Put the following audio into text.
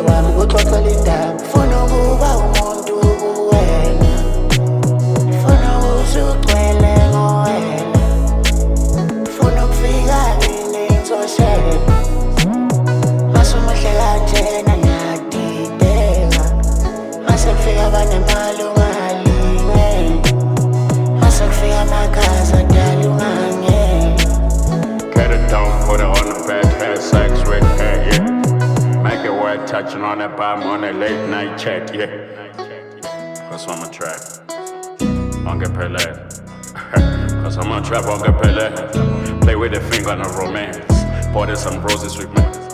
wami kuxoxela indaba. Funa ukuba umuntu kuwena, funa ukuthi ugcwele ngowena, funa ukufika kini ngithoshele. Mase umuhle kanjena ngiyadideka, mase kufika abanemali ungalinge, mase kufika amakhaza adala ungangeke. Get it down, put it on the bed, hair, sex with hair, yeah. Make it wet, touching on that bottom on a late night chat, yeah. Cause I'm a trap, on get Pele. Cause I'm a trap, on get Pele. Play with the finger on a romance. Bought some roses with me.